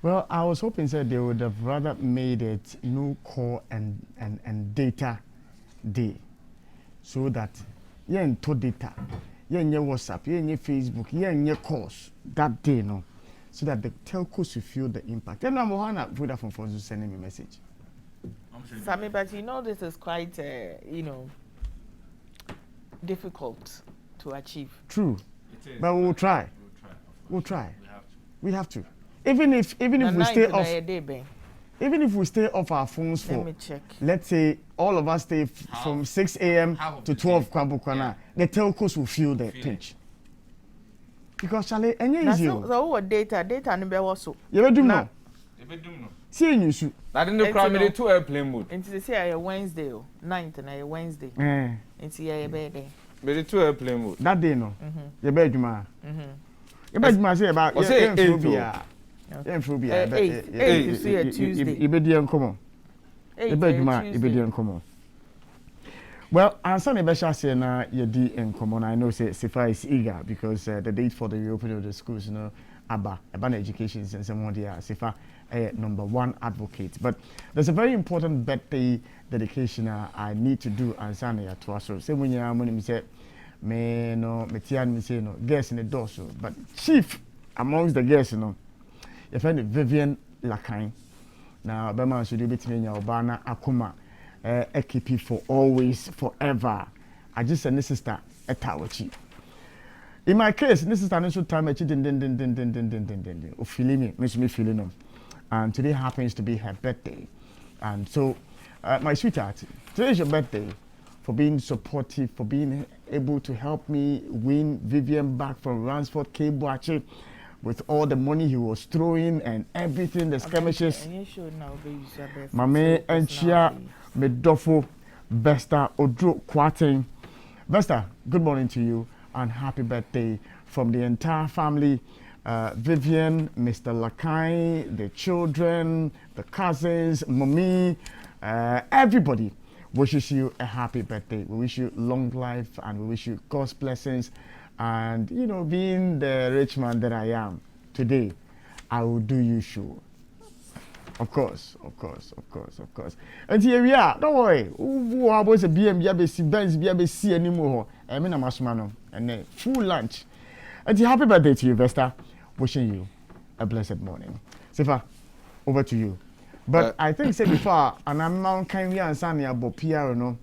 Well, I was hoping that they would have rather made it no call and data day, so that yeah, to data, yeah, WhatsApp, yeah, Facebook, yeah, calls that day, no, so that the telcos will feel the impact. And I'm one of Vodafone phones sending me a message. Sammy, but you know this is quite, difficult to achieve. True, but we'll try. We'll try. We have to. Even if we stay off. Even if we stay off our phones for, let me check. Let's say all of us stay from 6 a.m. to 12 Kwambukwana, the telcos will feel the pinch. Because Charlie, any easy. So what data no be also. You be do no. See you shoot. I didn't cry me to airplane mode. Into the say Wednesday, 9th and Wednesday. Into your bed. Be to airplane mode. That day no. You be juma. You be juma say about phobia. Yeah, phobia. 8 you see a Tuesday. You be there come on. You be juma, you be there come on. Well, answer the best say na you di in common. I know say Sifa is eager because the date for the reopening of the schools, you know, Abba Education and someone there, Sifa number one advocate. But there's a very important birthday dedication I need to do answer ya to us. So say when you me say me no me tian me say no guest in the door so but chief amongst the guests, you know, you find Vivian Lakai. Now Bema should be between your Obana Akuma. EKP for always, forever. I just said, sister, etawachi. In my case, this is an time I feeling me, makes me feeling them. And today happens to be her birthday. And so, my sweetheart, today is your birthday. For being supportive, for being able to help me win Vivian back from Ransford K-Boache with all the money he was throwing and everything, the skirmishes. Mame Enchia. Medofo Vesta Odro Kwating. Vesta, good morning to you and happy birthday from the entire family. Vivian, Mr. Lakai, the children, the cousins, mommy, everybody wishes you a happy birthday. We wish you long life and we wish you God's blessings. And, you know, being the rich man that I am today, I will do you sure. Of course. And here we are. Don't worry. Who was a BM, Benz, BC anymore? I mean, I'm a and full lunch. And happy birthday to you, Vesta. Wishing you a blessed morning. Sifa, over to you. But I think say before, and I'm not kind of answering about PR, no.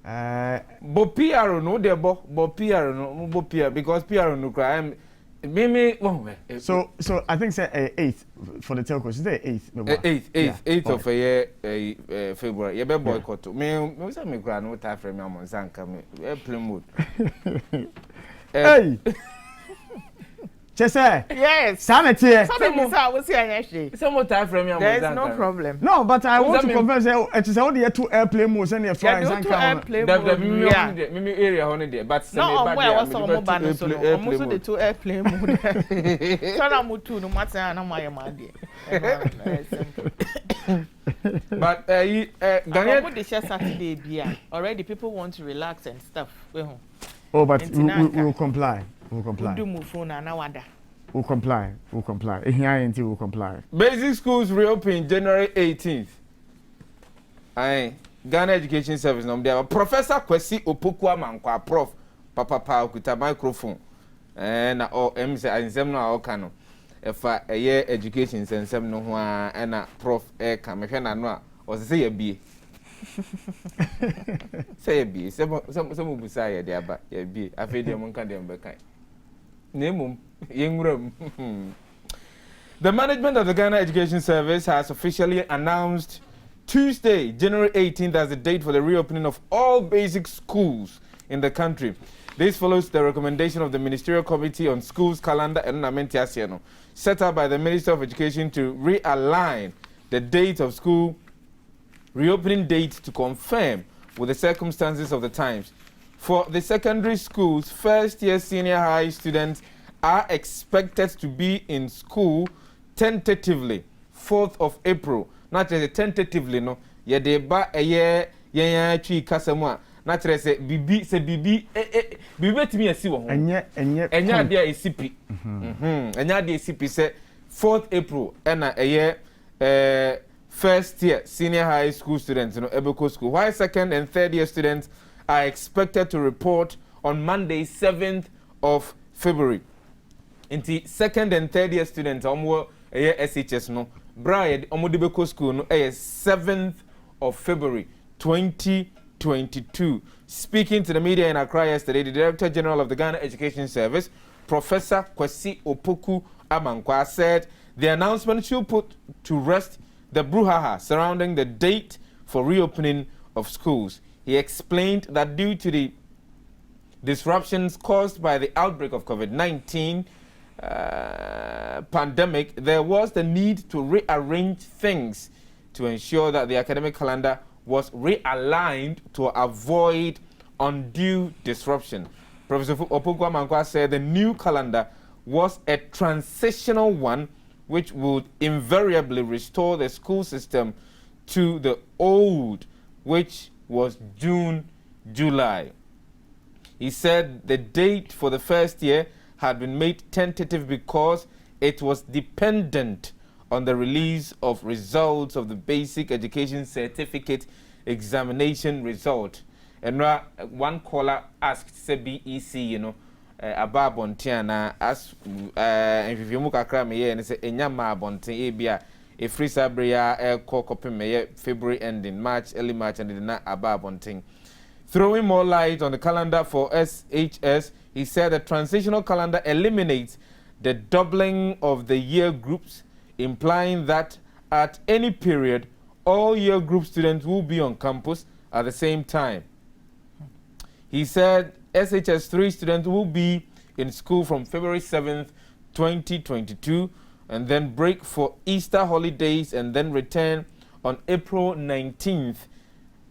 PR, no, they're PR, no, PR, because PR, no, crime. Maybe so I think say 8th for the telcos. Is there 8th? 8th of February. You be boycott. Me say me grant no time frame am on sanka me airplane mode. Hey. Chese. Yes. Sanity. Some time frame am on sanka. There's no problem. No, but I want to confirm say it is all the 2 airplane modes and you fly sanka. Me area on there but no, where was some mobile so almost the 2 airplane mode. So am 2 no matter na my man but Ghanaian put the share Saturday bia. Already people want to relax and stuff. Oh, but we will comply. We'll comply. We'll comply. We'll comply. Basic schools reopen January 18th. Aye. Ghana Education Service number. Professor Kwesi Opokwa Mankwa Prof. Papa okuta microphone. Na MC ansem no akano. Efa eye education sensem no ho a na Prof ka mehwe na no a o se ye bie. Say be some busa ya de aba ya bi afi de mon kan de mbekan nemum yenguram. The management of the Ghana Education Service has officially announced Tuesday, January 18th as the date for the reopening of all basic schools in the country. This follows the recommendation of the Ministerial Committee on Schools Calendar and Namentiasiano, set up by the Minister of Education to realign the date of school reopening date to confirm with the circumstances of the times. For the secondary schools, first-year senior high students are expected to be in school tentatively 4th of April. Not just tentatively, no. Yeah, they ba a year, yeah, tree casamwa. Not just say bibi, bibi to me a siwa. And yet, there is CP. And yet, there is CP say 4th April and a year first year senior high school students in Ebeko School, while second and third year students are expected to report on Monday 7th of February. In the second and third year students SHS no Brian Omodibeko School no 7th of February 2022. Speaking to the media in Accra yesterday, the Director General of the Ghana Education Service, Professor Kwesi Opoku Amankwa, said the announcement should put to rest the brouhaha surrounding the date for reopening of schools. He explained that due to the disruptions caused by the outbreak of COVID-19 pandemic, there was the need to rearrange things to ensure that the academic calendar was realigned to avoid undue disruption. Professor Opoku Amankwa said the new calendar was a transitional one which would invariably restore the school system to the old, which was June, July. He said the date for the first year had been made tentative because it was dependent on the release of results of the basic education certificate examination result. And one caller asked, say BEC, about Bontiana, as if you look at Crammy and say, Enyama Bonti, Abia, a free Sabria, air copy May, February ending, March, early March, and then about Bonting. Throwing more light on the calendar for SHS, he said the transitional calendar eliminates the doubling of the year groups, implying that at any period, all year group students will be on campus at the same time. He said SHS 3 students will be in school from February 7th, 2022, and then break for Easter holidays and then return on April 19th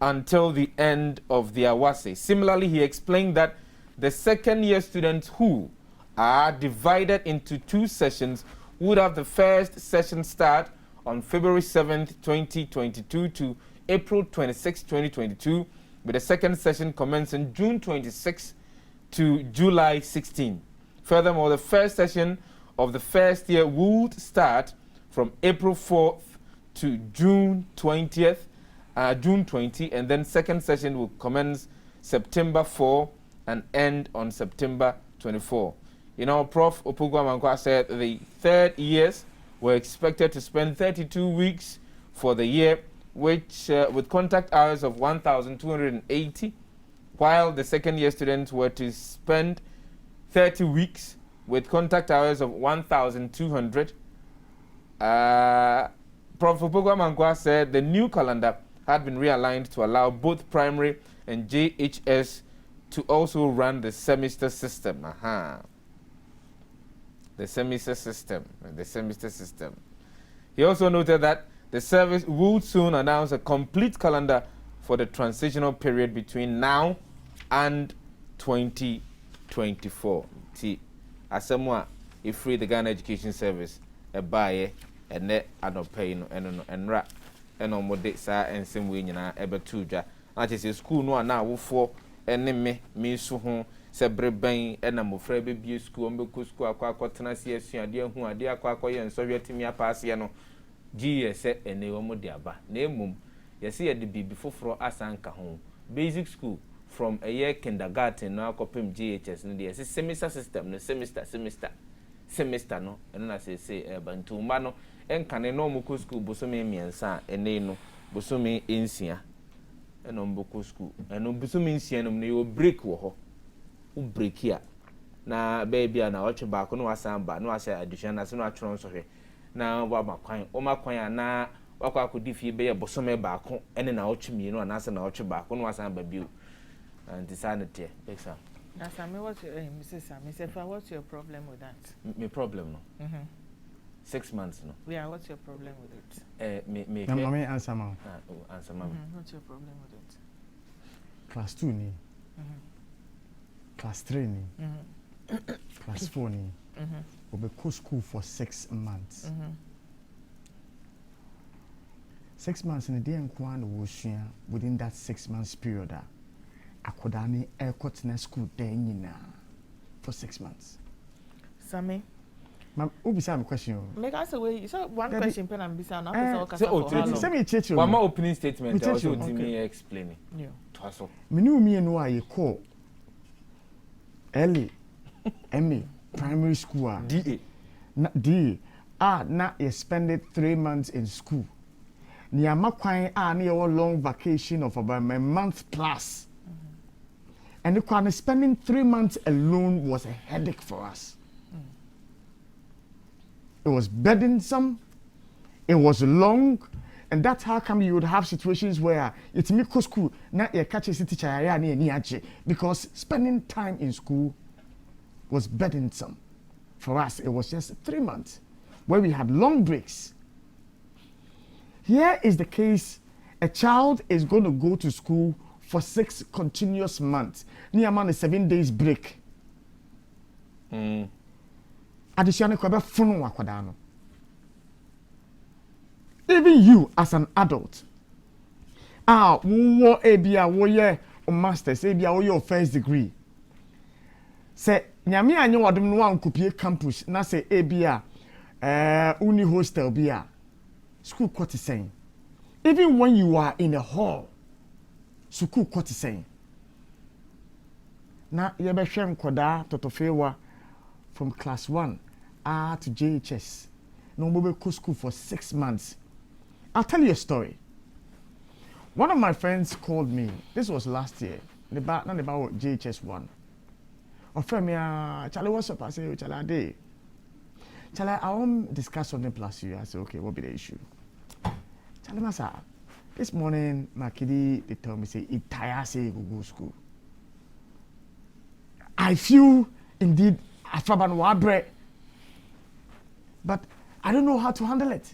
until the end of the Awase. Similarly, he explained that the second year students who are divided into 2 sessions would have the first session start on February 7th, 2022 to April 26th, 2022, with the second session commencing June 26th to July 16th. Furthermore, the first session of the first year would start from April 4th to June 20th, June 20, and then second session will commence September 4 and end on September 24. Prof. Opoku Amankwa said the third years were expected to spend 32 weeks for the year, which with contact hours of 1,280, while the second year students were to spend 30 weeks with contact hours of 1,200. Prof. Opoku Amankwa said the new calendar had been realigned to allow both primary and JHS to also run the semester system. The semester system. He also noted that the service will soon announce a complete calendar for the transitional period between now and 2024. See, as someone, if free the Ghana Education Service, a buyer, and net and pay no and rat, and on what dates are and same way in ever two jar. I just school no now for and me so home. Sebre ben ena mofra be school mbeko school akwa tenase asua de hu ade akwa ye nso hwetimi apaase ye no GS ene wo de aba na emum ye se ye de bibi foforo asanka ho basic school from a year kindergarten na akopem GHS no de semester system no semester no eno na se bantumba no enkane no moko school bosome miensa ene no bosome ensia eno mboko school eno bosome ensia no ne yo break wo ho break here na baby na watch back no wasamba no asa addition na se no atwon so hwe na wa makwan o makwan na wakwa akodi fie be ye bosome baako ene na watch mi no na se na watch baako no wasamba bio and insanity exam na Sammy, what's your Mrs. Sammy, what's your problem with that? My problem no 6 months no. Yeah, what's your problem with it? Me answer ma. Answer ma. What's your problem with it? Class 2 ni. Class 3 ni. Class 4 ni. We be go school for 6 months. 6 months in the day and within that 6 months period. Akodani airport na school there for 6 months. Sammy, Ma obisa me question. Make us away. So one question pen and bisa na Say me cheche. One more opening statement also to me explaining. Yeah. Twaso. Me knew me no I call early MA primary school DA. DA. Na you spend it 3 months in school. Ni amakwan na your long vacation of about a month plus. And the spending 3 months alone was a headache for us. It was burdensome, it was long, and that's how come you would have situations where it's me school, not your catch a teacher, because spending time in school was burdensome. For us, it was just 3 months where we had long breaks. Here is the case, a child is going to go to school for 6 continuous months. Near man is 7 days break. Additional even you as an adult, wo ABA, wo masters, ABA, wo your first degree. Say, nyame anyo wadum no wan kopie campus na say ABA, uni hostel bia, school kwati saying. Even when you are in a hall, school kwati saying. Na yebe hwem koda totofewa from class 1 to JHS. No mobile school for 6 months. I'll tell you a story. One of my friends called me. This was last year. Not about JHS 1. Offer me Charlie, what's up? I say, Charlie, I want to discuss something plus you. I said, okay, what be the issue? Charlie, Masa, this morning, my kiddie, they told me, say, it tires say go school. I feel indeed afaban wabre, but I don't know how to handle it.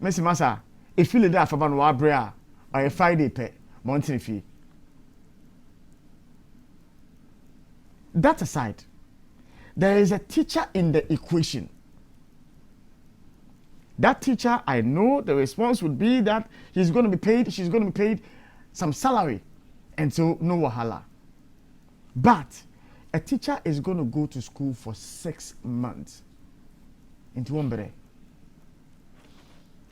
Messi Masa, if you let afaban wabre or a Friday pay mountain fee. That aside, there is a teacher in the equation. That teacher, I know the response would be that he's going to be paid, she's going to be paid some salary, and so no wahala. But a teacher is going to go to school for 6 months into Wombere.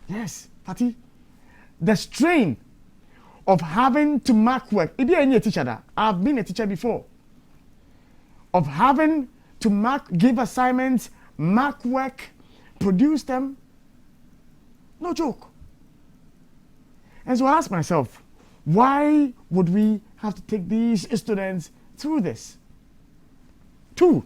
Yes, Patty. The strain of having to mark work. If you're a teacher, that I've been a teacher before. Of having to give assignments, mark work, produce them. No joke. And so I asked myself, why would we have to take these students through this? 2,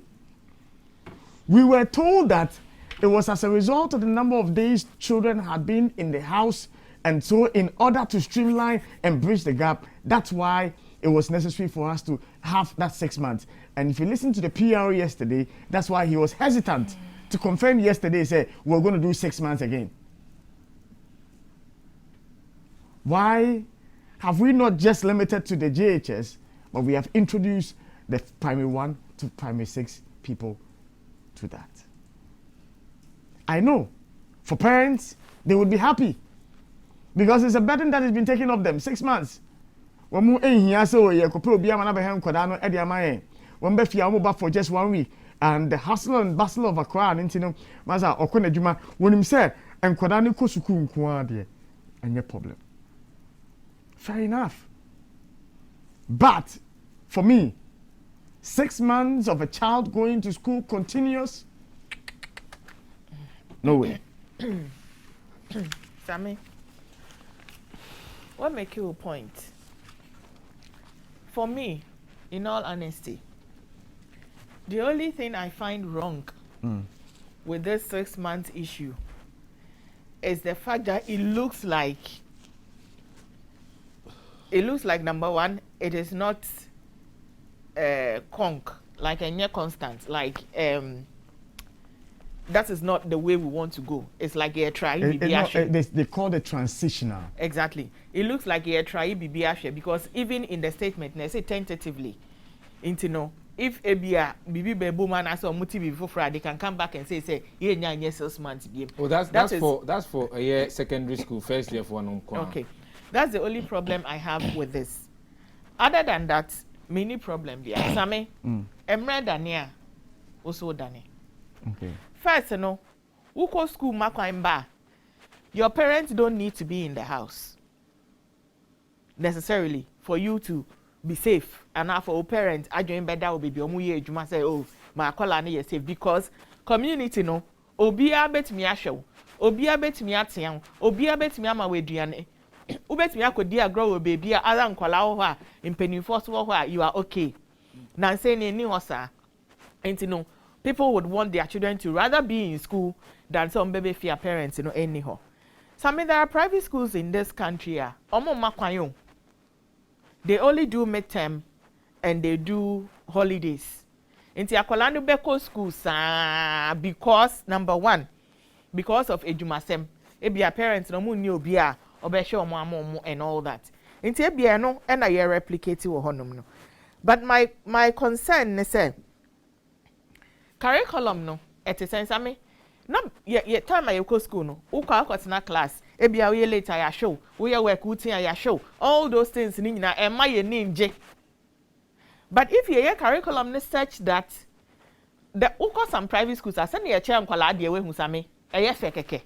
we were told that it was as a result of the number of days children had been in the house, and so in order to streamline and bridge the gap, that's why it was necessary for us to have that 6 months. And if you listen to the PR yesterday, that's why he was hesitant to confirm yesterday, say, we're going to do 6 months again. Why have we not just limited to the JHS, but we have introduced the primary 1 to primary 6 people to that? I know for parents, they would be happy because it's a burden that has been taken off them. 6 months. When we for just 1 week, and the hustle and bustle of Accra and Maza or Juma, when him said, and Kodani Kosuku Kwadi, and your problem. Fair enough. But for me, 6 months of a child going to school continuous, no way. Sammy, what make you a point? For me, in all honesty, the only thing I find wrong with this 6 month issue is the fact that it looks like number one, it is not conk, like a near constant, like that is not the way we want to go. It's like a try they call it transitional. Exactly. It looks like a try because even in the statement they say tentatively, if ABA BB Bebuman as a motive before Friday, they can come back and say yeah 6 months game. Oh, that's for a year secondary school first year for one. Okay, that's the only problem I have with this. Other than that, many problem there. Same, Emre Dania also Dani. Okay. First, who go school makwan your parents don't need to be in the house necessarily for you to be safe. And now for parents, I join better will be omuye ejuma say, oh, my call is safe because community obia bet me ashow, obia bet me atian, obia bet me ama weduane. Ubet me akodi agro baby other nkwala ho a impenifo so ho a you are okay. Na say ni hosa. And people would want their children to rather be in school than some baby fear parents, anyhow. So I mean, there are private schools in this country. They only do midterm and they do holidays. Inti akwala no beko schools because number one, because of ejumasem. Ebia parents no mu ni obi a obehwe omo and all that. Inti ebia no na ye replicate wo honom no. But my concern is say curriculum no at a sense me na ye time I go school no ukwa akwatena class ebia we later ya show we work utin ya show all those things ni nyina e ma ye ninje. But if your curriculum is such that the ukwa some private schools are send your chair nkwala de we hu same e fe keke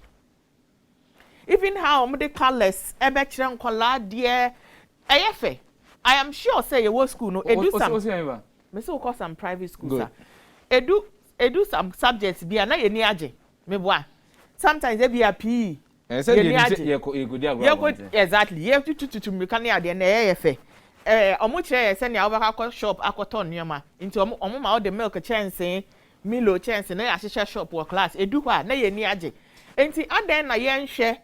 even how the colors e be kire nkwala de e fe I am sure say your school no edu some me say ukwa some private schools edu some subjects be na ye ni age me boa sometimes e be a PE exactly ye tututu mrika na ade na ye fe omo kire ye se na obaka shop akoton nyoma nti omo ma the milk chance milo chance na ya hyehyɛ shop or class edu hɔ a na ye ni age nti adan na ye nhwɛ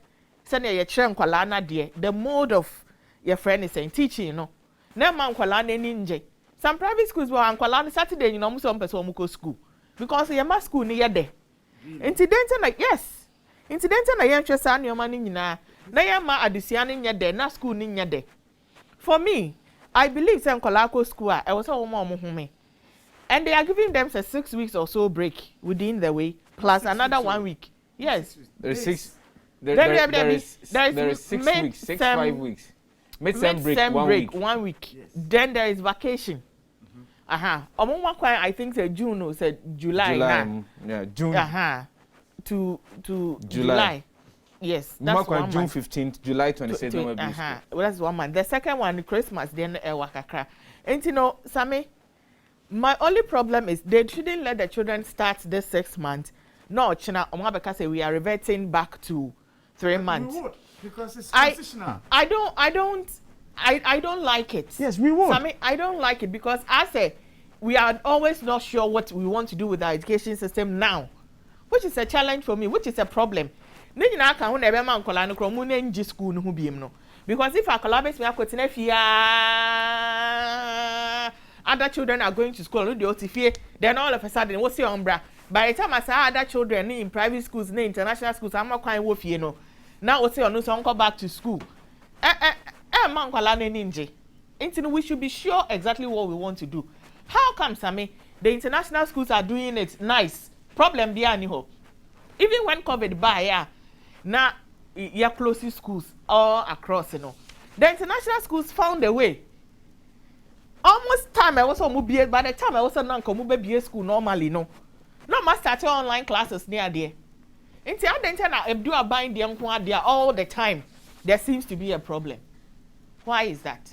se na ye kire nkwala na de the mode of your friend is saying teaching no na man nkwala na ni nje some private schools were nkwala na Saturday you know omo so mpese omo go school because your ma school ni ye de incident na yes incident na ye nhwɛ sa nneoma ni nyina na ye ma adusua ni nye de na school ni nye de for me I believe say nkwala go school I was omo home and they are giving them 6 weeks or so break within the way plus another 1 week yes there is 6 there is 6 weeks 5 weeks midterm break 1 week yes. Then there is vacation I think say June or say July yeah June to July. Yes, that's one June month. 15th, July 27th. Well, that's 1 month. The second one, Christmas, then wakakra. And Sammy, my only problem is they shouldn't let the children start this 6 months. No, China, because we are reverting back to 3 months. We would, because it's transitional. I don't like it. Yes, we would. Sammy, I don't like it because I say we are always not sure what we want to do with our education system now, which is a challenge for me, which is a problem. Because if I collaborate with other children are going to school, then all of a sudden, what's your umbra? By the time I say other children in private schools, in international schools, I'm not quite wolf, Now, what's your no son go back to school? We should be sure exactly what we want to do. How come, Sammy, the international schools are doing it nice? Problem there, anyhow. Even when COVID by now, your closest schools all across, the international schools found a way. Almost time I was on mobile, by the time I was on mobile school normally, no must start online classes near there. Until I do a buying them there all the time. There seems to be a problem. Why is that?